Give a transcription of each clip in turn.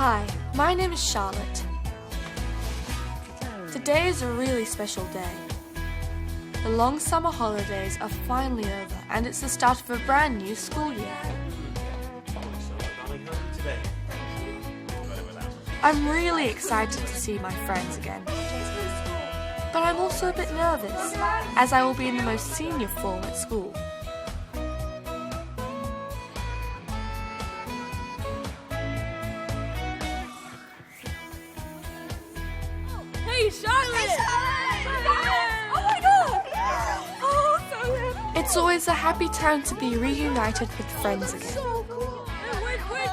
Hi, my name is Charlotte. Today is a really special day. The long summer holidays are finally over and it's the start of a brand new school year. I'm really excited to see my friends again. But I'm also a bit nervous, as I will be in the most senior form at school. Hey, Charlotte! Oh my god! Oh, so happy! It's always a happy time to be reunited with friends again.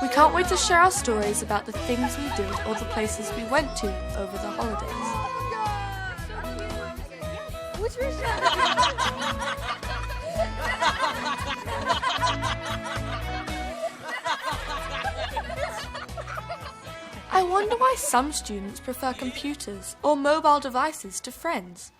We can't wait to share our stories about the things we did or the places we went to over the holidays. I wonder why some students prefer computers or mobile devices to friends.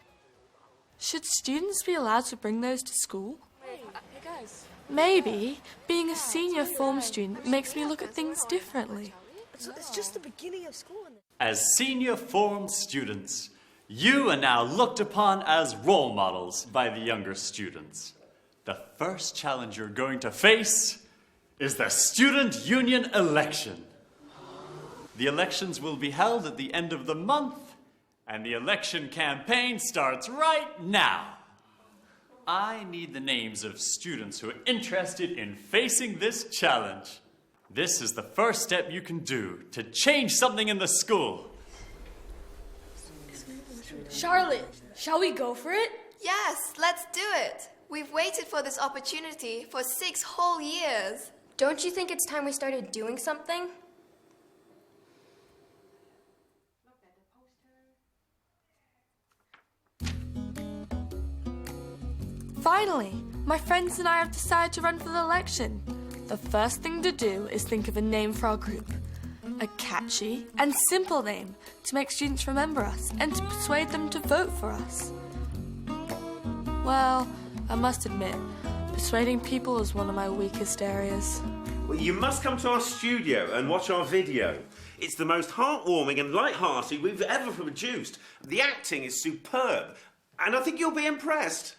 Should students be allowed to bring those to school? Hey guys. Maybe being a senior form student makes me look at things differently. It's just the beginning of school. As senior form students, you are now looked upon as role models by the younger students. The first challenge you're going to face is the student union election. The elections will be held at the end of the month, and the election campaign starts right now. I need the names of students who are interested in facing this challenge. This is the first step you can do to change something in the school. Charlotte, shall we go for it? Yes, let's do it. We've waited for this opportunity for 6 whole years. Don't you think it's time we started doing something? Finally, my friends and I have decided to run for the election. The first thing to do is think of a name for our group. A catchy and simple name to make students remember us and to persuade them to vote for us. Well, I must admit, persuading people is one of my weakest areas. Well, you must come to our studio and watch our video. It's the most heartwarming and light-hearted we've ever produced. The acting is superb, and I think you'll be impressed.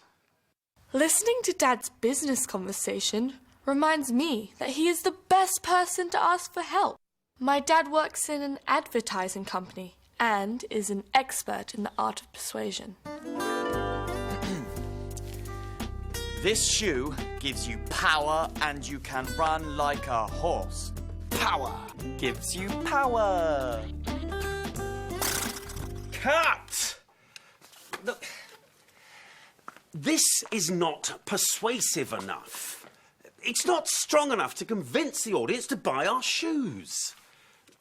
Listening to Dad's business conversation reminds me that he is the best person to ask for help. My dad works in an advertising company and is an expert in the art of persuasion. This shoe gives you power and you can run like a horse. Power gives you power. Cut! Look, this is not persuasive enough. It's not strong enough to convince the audience to buy our shoes.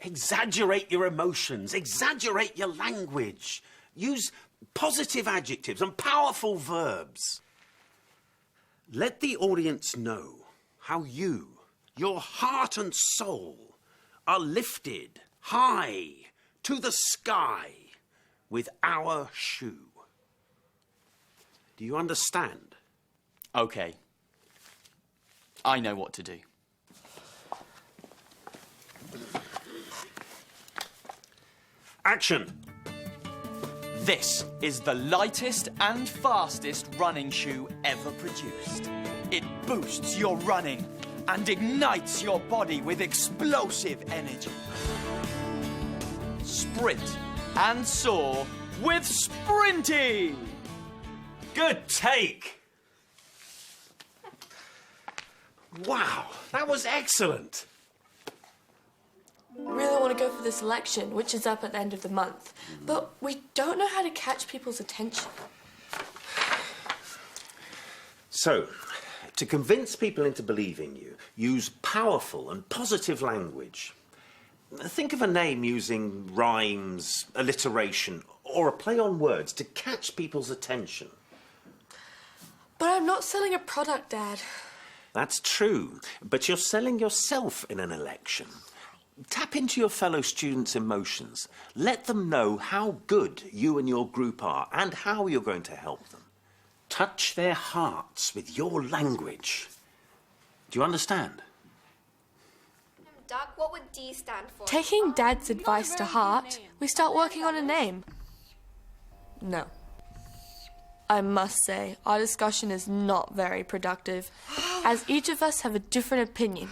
Exaggerate your emotions, exaggerate your language. Use positive adjectives and powerful verbs. Let the audience know how you, your heart and soul, are lifted high to the sky with our shoe. Do you understand? Okay. I know what to do. Action! This is the lightest and fastest running shoe ever produced. It boosts your running and ignites your body with explosive energy. Sprint and soar with Sprinty! Good take! Wow, that was excellent. I really want to go for this election, which is up at the end of the month. But we don't know how to catch people's attention. So, to convince people into believing you, use powerful and positive language. Think of a name using rhymes, alliteration, or a play on words to catch people's attention. But I'm not selling a product, Dad. That's true, but you're selling yourself in an election. Tap into your fellow students' emotions. Let them know how good you and your group are and how you're going to help them. Touch their hearts with your language. Do you understand? Duck, what would D stand for? Taking Dad's advice to heart, we start working on a name. No. I must say, our discussion is not very productive, as each of us have a different opinion.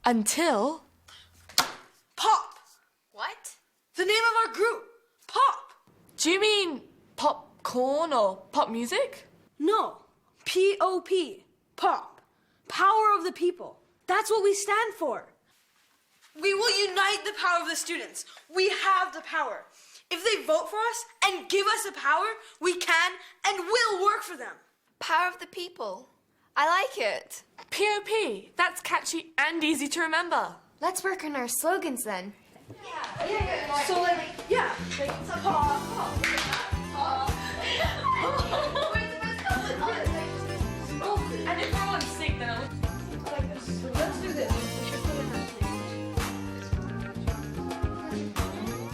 Until... Pop! What? The name of our group! Pop! Do you mean popcorn or pop music? No. P-O-P. Pop. Power of the people. That's what we stand for. We will unite the power of the students. We have the power. If they vote for us and give us the power, we can and will work for them. Power of the people. I like it. P.O.P. That's catchy and easy to remember. Let's work on our slogans then. So, yeah. And if I want to sing, then I'll... Let's do this. We should put it on.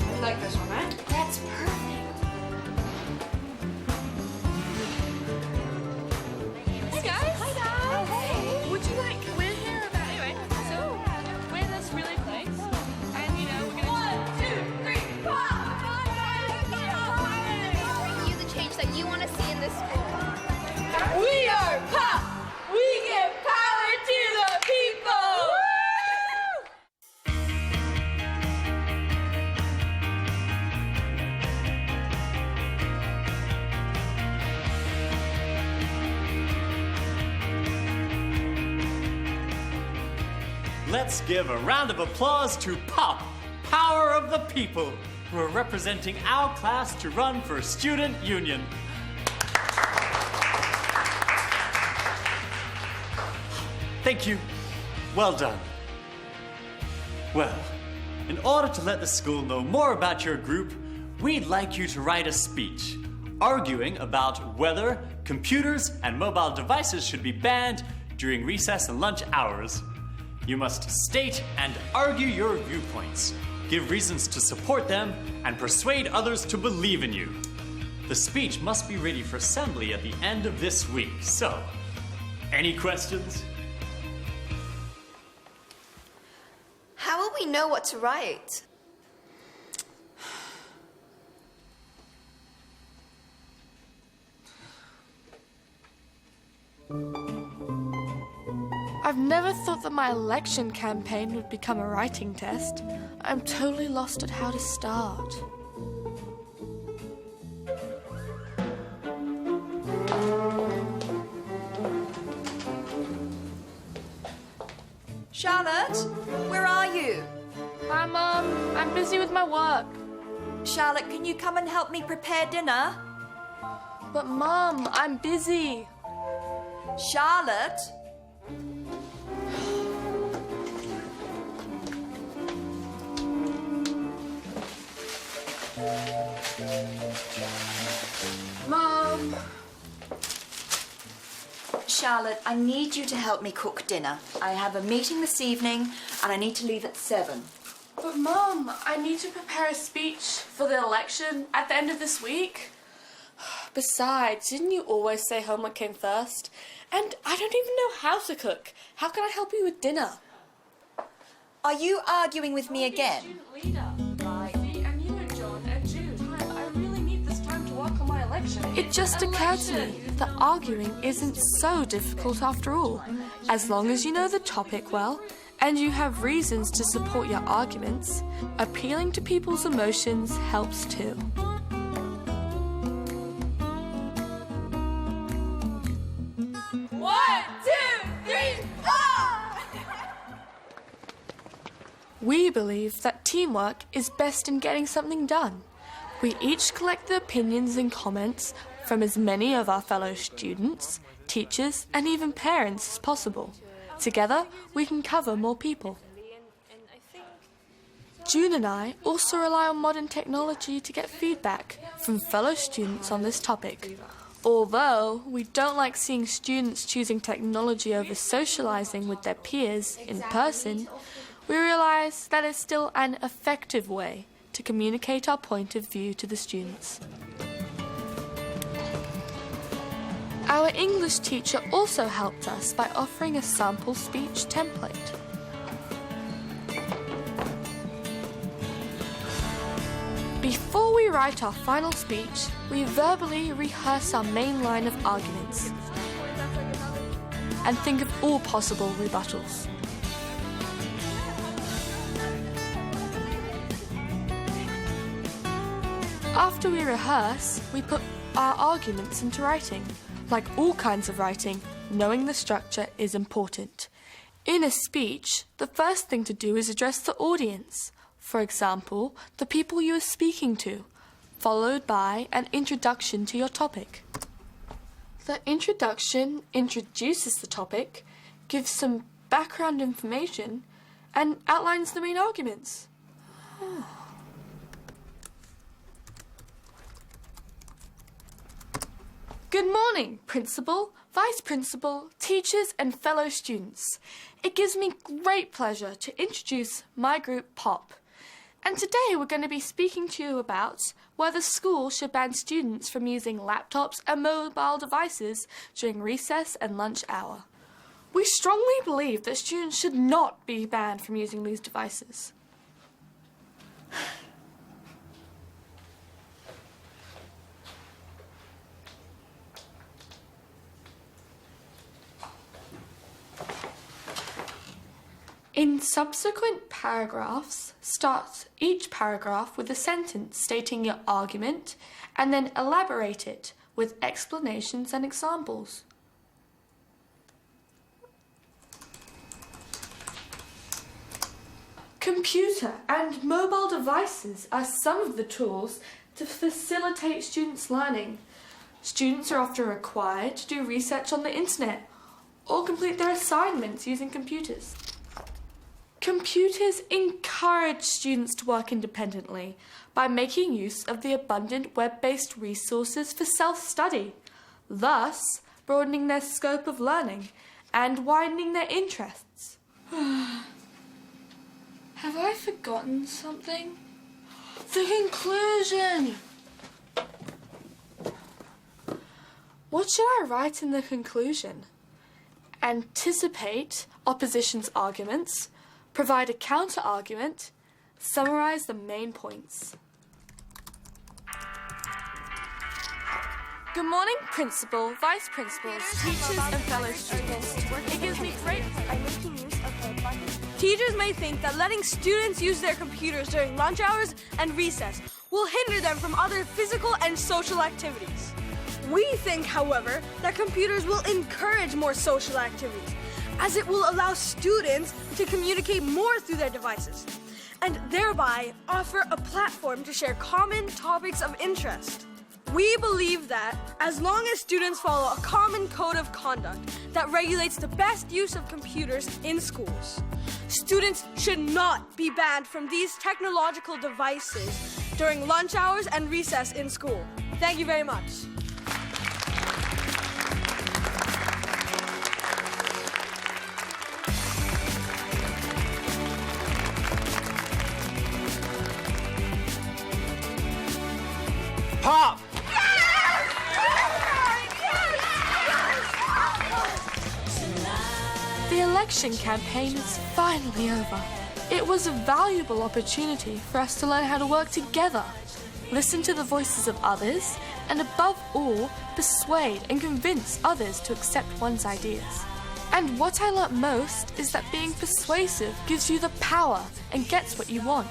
You like this one, right? That's perfect. Hey guys! Hi guys! Hey! Would you like... We're here about... Anyway, so we're in this really place. And, you know, we're going to... 1, 2, 3, pop! Bring you the change that you want to see in this school. We are Pop! We give power to the people! Let's give a round of applause to POP, Power of the People, who are representing our class to run for Student Union. Thank you. Well done. Well, in order to let the school know more about your group, we'd like you to write a speech arguing about whether computers and mobile devices should be banned during recess and lunch hours. You must state and argue your viewpoints, give reasons to support them, and persuade others to believe in you. The speech must be ready for assembly at the end of this week. So, any questions? How will we know what to write? I've never thought that my election campaign would become a writing test. I'm totally lost at how to start. Charlotte, where are you? Hi, Mum. I'm busy with my work. Charlotte, can you come and help me prepare dinner? But, Mum, I'm busy. Charlotte? Mum. Charlotte, I need you to help me cook dinner. I have a meeting this evening and I need to leave at 7. But, Mum, I need to prepare a speech for the election at the end of this week. Besides, didn't you always say homework came first? And I don't even know how to cook. How can I help you with dinner? Are you arguing with me again? Student leader. Right. See, and you know, John and Jude, I really need this time to work on my election. It just occurred to me that arguing isn't so difficult after all. As long as you know the topic well, and you have reasons to support your arguments, appealing to people's emotions helps too. We believe that teamwork is best in getting something done. We each collect the opinions and comments from as many of our fellow students, teachers, and even parents as possible. Together, we can cover more people. June and I also rely on modern technology to get feedback from fellow students on this topic. Although we don't like seeing students choosing technology over socializing with their peers in person, we realize that it's still an effective way to communicate our point of view to the students. Our English teacher also helped us by offering a sample speech template. Before we write our final speech, we verbally rehearse our main line of arguments and think of all possible rebuttals. After we rehearse, we put our arguments into writing. Like all kinds of writing, knowing the structure is important. In a speech, the first thing to do is address the audience. For example, the people you are speaking to, followed by an introduction to your topic. The introduction introduces the topic, gives some background information, and outlines the main arguments. Good morning, Principal, Vice Principal, teachers and fellow students. It gives me great pleasure to introduce my group POP. And today we're going to be speaking to you about whether schools should ban students from using laptops and mobile devices during recess and lunch hour. We strongly believe that students should not be banned from using these devices. In subsequent paragraphs, start each paragraph with a sentence stating your argument and then elaborate it with explanations and examples. Computer and mobile devices are some of the tools to facilitate students' learning. Students are often required to do research on the internet or complete their assignments using computers. Computers encourage students to work independently by making use of the abundant web-based resources for self-study, thus broadening their scope of learning and widening their interests. Have I forgotten something? The conclusion! What should I write in the conclusion? Anticipate opposition's arguments, provide a counter-argument, summarize the main points. Good morning, Principal, Vice Principals, teachers and fellow students. It gives me great pleasure. Teachers may think that letting students use their computers during lunch hours and recess will hinder them from other physical and social activities. We think, however, that computers will encourage more social activities, as it will allow students to communicate more through their devices, and thereby offer a platform to share common topics of interest. We believe that as long as students follow a common code of conduct that regulates the best use of computers in schools, students should not be banned from these technological devices during lunch hours and recess in school. Thank you very much. Pop! The election campaign is finally over. It was a valuable opportunity for us to learn how to work together, listen to the voices of others, and above all, persuade and convince others to accept one's ideas. And what I learnt most is that being persuasive gives you the power and gets what you want.